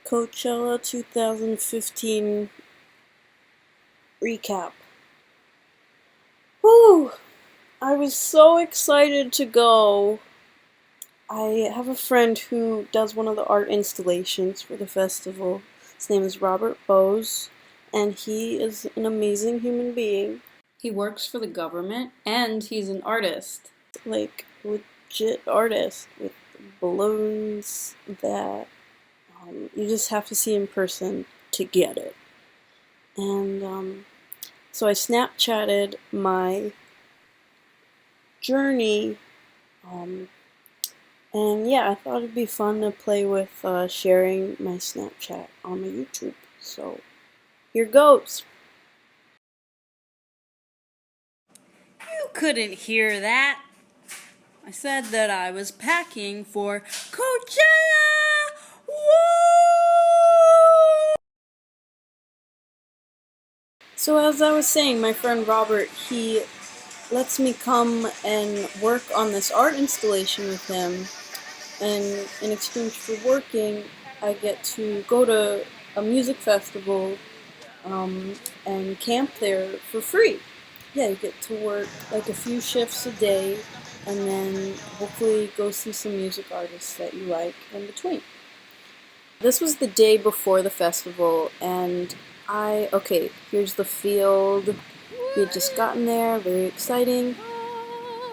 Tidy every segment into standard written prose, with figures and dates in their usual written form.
Coachella 2015 recap. Whew! I was so excited to go. I have a friend who does one of the art installations for the festival. His name is Robert Bose, and he is an amazing human being. He works for the government, and he's an artist. Like, legit artist with balloons that you just have to see in person to get it. And so I Snapchatted my journey, and yeah, I thought it'd be fun to play with sharing my Snapchat on my YouTube. So here goes. You couldn't hear that. I said that I was packing for Coachella. Woo! So as I was saying, my friend Robert, he lets me come and work on this art installation with him, and in exchange for working, I get to go to a music festival and camp there for free. Yeah, you get to work like a few shifts a day, and then hopefully go see some music artists that you like in between. This was the day before the festival, and okay, here's the field. We had just gotten there, very exciting.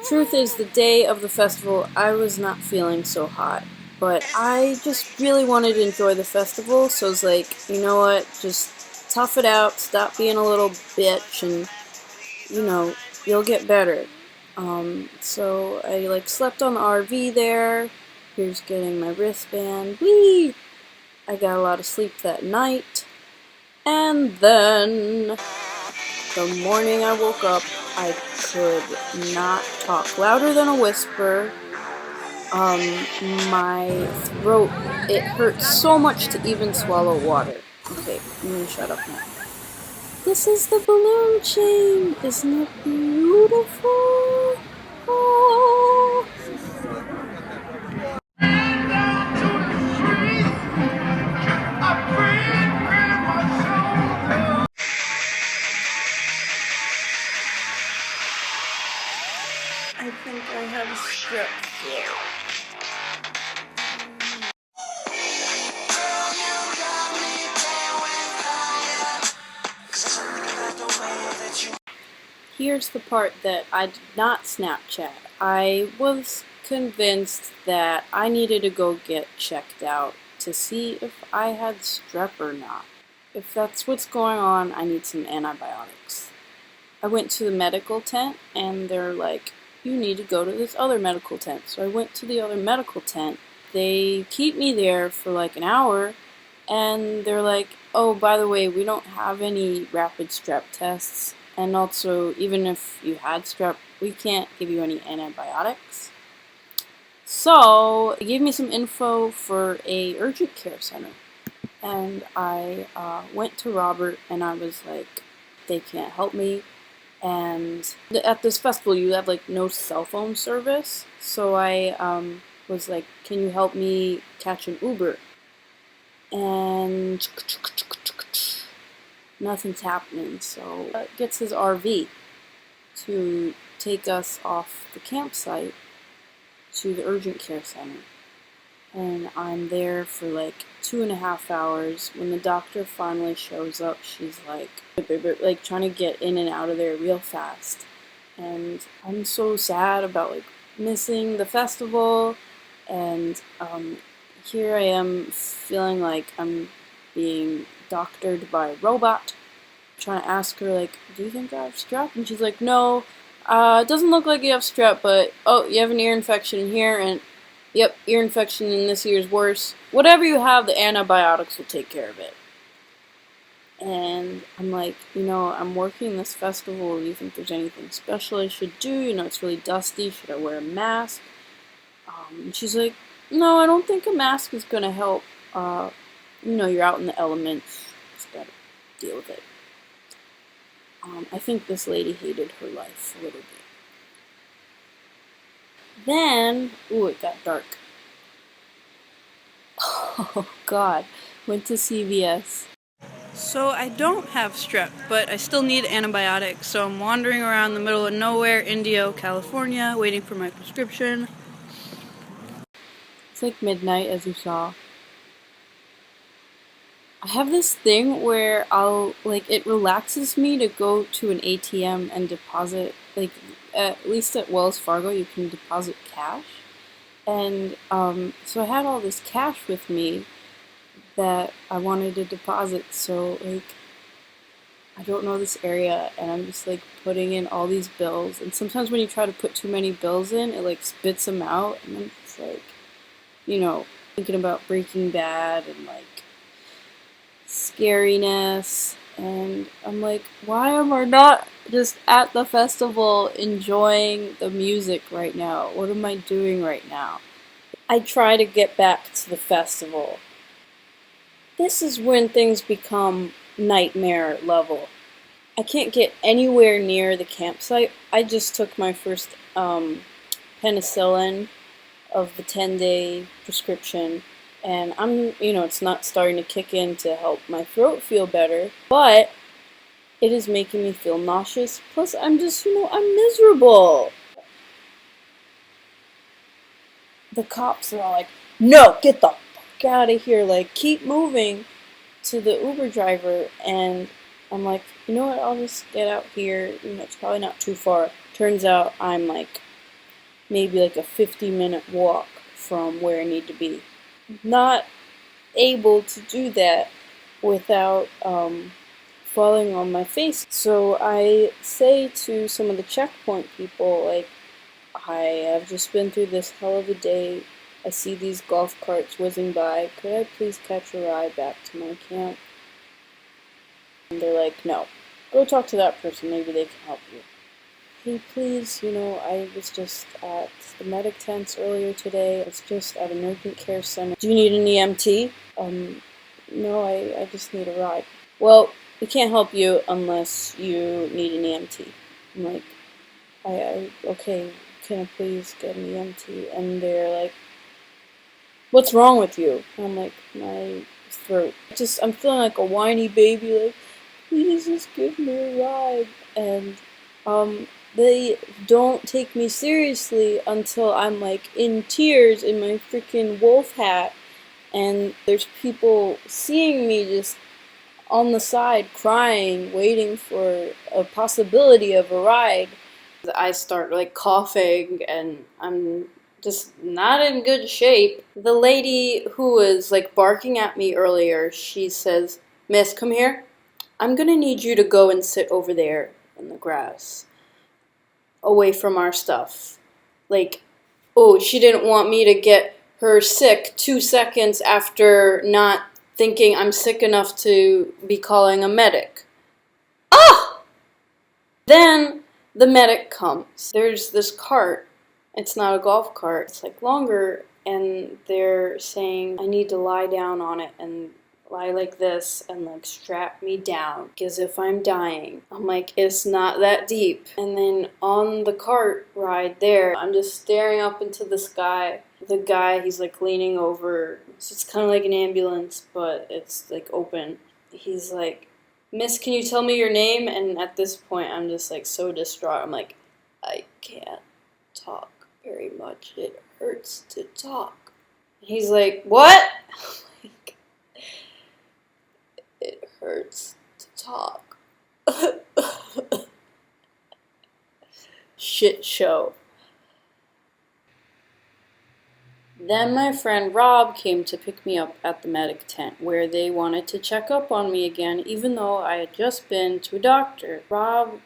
Truth is, the day of the festival, I was not feeling so hot. But I just really wanted to enjoy the festival, so I was like, you know what, just tough it out, stop being a little bitch, and, you'll get better. So I, slept on the RV there. Here's getting my wristband. Whee! I got a lot of sleep that night. And then the morning I woke up, I could not talk. Louder than a whisper. My throat, it hurt so much to even swallow water. Okay, I'm gonna shut up now. This is the balloon chain! Isn't it beautiful? Oh. I think I have a strep throat. Here's the part that I did not Snapchat. I was convinced that I needed to go get checked out to see if I had strep or not. If that's what's going on, I need some antibiotics. I went to the medical tent, and they're like, you need to go to this other medical tent. So I went to the other medical tent. They keep me there for like an hour, and they're like, oh, by the way, we don't have any rapid strep tests. And also, even if you had strep, we can't give you any antibiotics. So, they gave me some info for a urgent care center. And I went to Robert, and I was like, they can't help me. And at this festival, you have like no cell phone service. So I was like, can you help me catch an Uber? And nothing's happening, so gets his RV to take us off the campsite to the urgent care center. And I'm there for like 2.5 hours. When the doctor finally shows up, she's like trying to get in and out of there real fast. And I'm so sad about like missing the festival, and here I am feeling like I'm being doctored by a robot. Trying to ask her, like, do you think I have strep? And she's like, no, it doesn't look like you have strep, but, oh, you have an ear infection here, and, yep, ear infection in this ear is worse. Whatever you have, the antibiotics will take care of it. And I'm like, I'm working this festival. Do you think there's anything special I should do? It's really dusty. Should I wear a mask? And she's like, no, I don't think a mask is going to help. You're out in the elements. Just gotta deal with it. I think this lady hated her life a little bit. Then, it got dark. Oh, God. Went to CVS. So I don't have strep, but I still need antibiotics, so I'm wandering around the middle of nowhere, Indio, California, waiting for my prescription. It's like midnight, as you saw. I have this thing where it relaxes me to go to an ATM and deposit, at least at Wells Fargo, you can deposit cash. And, so I had all this cash with me that I wanted to deposit, so, I don't know this area, and I'm just, putting in all these bills, and sometimes when you try to put too many bills in, it, spits them out, and then it's, thinking about Breaking Bad, and, scariness, and I'm like, why am I not just at the festival enjoying the music right now? What am I doing right now? I try to get back to the festival. This is when things become nightmare level. I can't get anywhere near the campsite. I just took my first penicillin of the 10-day prescription, and it's not starting to kick in to help my throat feel better, but it is making me feel nauseous. Plus, I'm just, I'm miserable. The cops are all like, no, get the fuck out of here, keep moving, to the Uber driver, and I'm like, you know what, I'll just get out here, it's probably not too far. Turns out I'm maybe a 50-minute walk from where I need to be. Not able to do that without falling on my face. So I say to some of the checkpoint people, I have just been through this hell of a day. I see these golf carts whizzing by. Could I please catch a ride back to my camp? And they're like, no. Go talk to that person. Maybe they can help you. Hey, please, I was just at the medic tents earlier today. It's just at an urgent care center. Do you need an EMT? No, I just need a ride. Well, we can't help you unless you need an EMT. I'm like, okay, can I please get an EMT? And they're like, what's wrong with you? And I'm like, my throat. I'm feeling like a whiny baby, please just give me a ride. And, they don't take me seriously until I'm in tears in my freaking wolf hat, and there's people seeing me just on the side crying, waiting for a possibility of a ride. I start coughing, and I'm just not in good shape. The lady who was barking at me earlier, she says, Miss, come here. I'm gonna need you to go and sit over there in the grass, away from our stuff. Oh, she didn't want me to get her sick 2 seconds after not thinking I'm sick enough to be calling a medic. Ah! Then the medic comes. There's this cart. It's not a golf cart. It's longer, and they're saying I need to lie down on it and lie like this and strap me down as if I'm dying. I'm like, it's not that deep. And then on the cart ride there, I'm just staring up into the sky. The guy, he's leaning over. So it's kind of like an ambulance, but it's open. He's like, Miss, can you tell me your name? And at this point, I'm just so distraught. I'm like, I can't talk very much. It hurts to talk. And he's like, what? It hurts to talk. Shit show. Then my friend Rob came to pick me up at the medic tent, where they wanted to check up on me again, even though I had just been to a doctor. Rob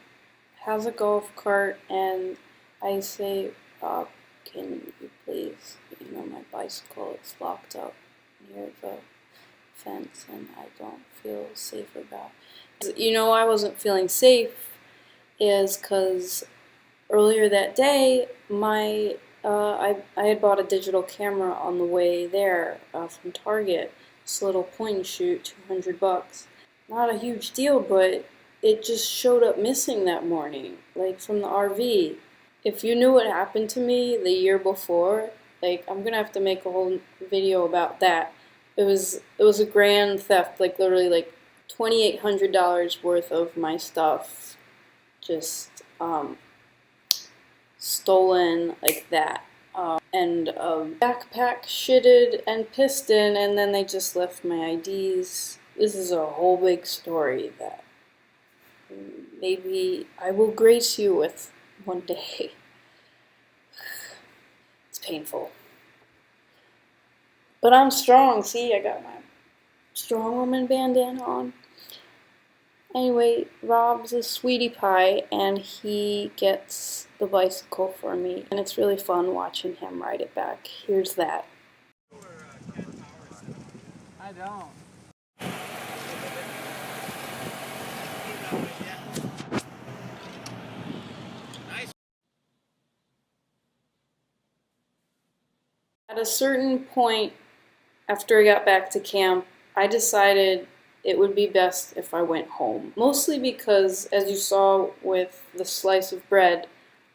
has a golf cart, and I say, Rob, can you please, my bicycle is locked up near the fence, and I don't feel safe about it. I wasn't feeling safe is because earlier that day, I had bought a digital camera on the way there from Target. This little point and shoot, $200. Not a huge deal, but it just showed up missing that morning, from the RV. If you knew what happened to me the year before, I'm gonna have to make a whole video about that. it was a grand theft, like literally like $2,800 worth of my stuff just stolen like that. And a backpack shitted and pissed in, and then they just left my IDs. This is a whole big story that maybe I will grace you with one day. It's painful. But I'm strong, see, I got my strong woman bandana on. Anyway, Rob's a sweetie pie, and he gets the bicycle for me, and it's really fun watching him ride it back. Here's that. I don't. At a certain point, after I got back to camp, I decided it would be best if I went home. Mostly because, as you saw with the slice of bread,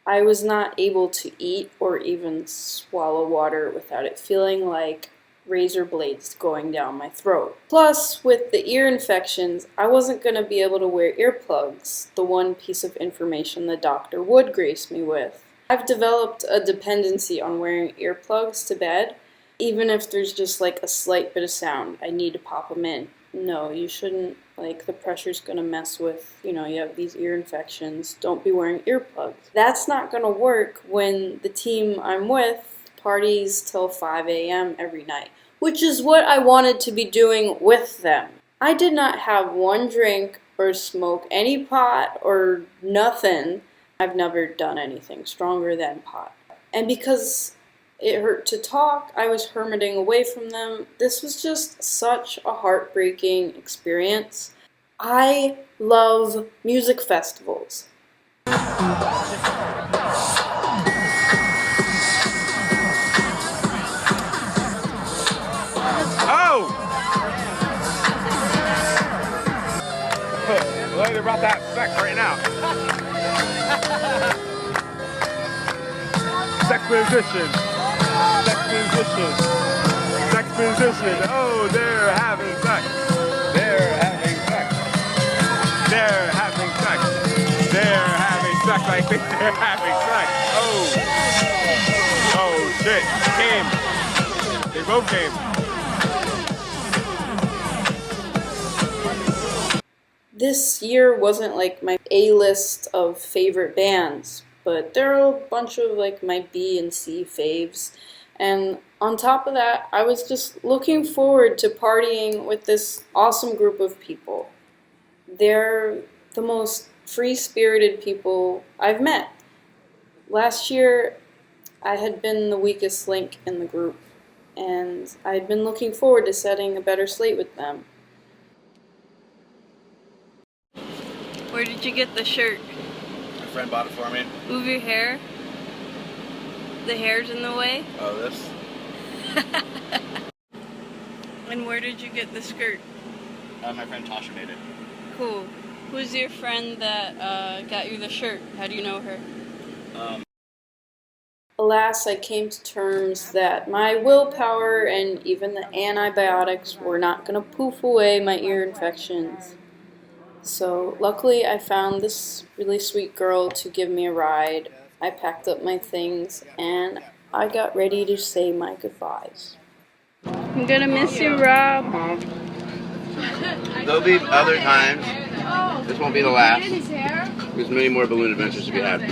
I was not able to eat or even swallow water without it feeling like razor blades going down my throat. Plus, with the ear infections, I wasn't going to be able to wear earplugs, the one piece of information the doctor would grace me with. I've developed a dependency on wearing earplugs to bed. Even if there's just like a slight bit of sound, I need to pop them in. No, you shouldn't, like the pressure's gonna mess with, you have these ear infections. Don't be wearing earplugs. That's not gonna work when the team I'm with parties till 5 a.m. every night, which is what I wanted to be doing with them. I did not have one drink or smoke any pot or nothing. I've never done anything stronger than pot. And because it hurt to talk, I was hermiting away from them. This was just such a heartbreaking experience. I love music festivals. Oh! Well, they're about that sex right now. Sex position. Sex position. Sex position. Oh, they're having sex. They're having sex. They're having sex. They're having sex. I think they're having sex. Oh. Oh, shit. Came. They both came. This year wasn't like my A-list of favorite bands, but there are a bunch of like my B and C faves. And on top of that, I was just looking forward to partying with this awesome group of people. They're the most free-spirited people I've met. Last year, I had been the weakest link in the group, and I had been looking forward to setting a better slate with them. Where did you get the shirt? My friend bought it for me. Move your hair. The hair's in the way. Oh, this? And where did you get the skirt? My friend Tasha made it. Cool. Who's your friend that got you the shirt? How do you know her? Alas, I came to terms that my willpower and even the antibiotics were not going to poof away my ear infections. So luckily I found this really sweet girl to give me a ride. I packed up my things and I got ready to say my goodbyes. I'm gonna miss you, Rob. There'll be other times. This won't be the last. There's many more balloon adventures to be had.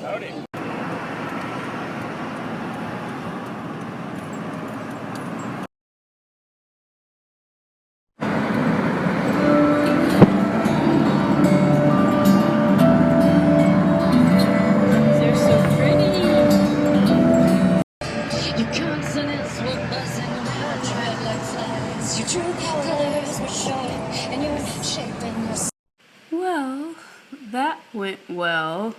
Howdy. Well, that went well.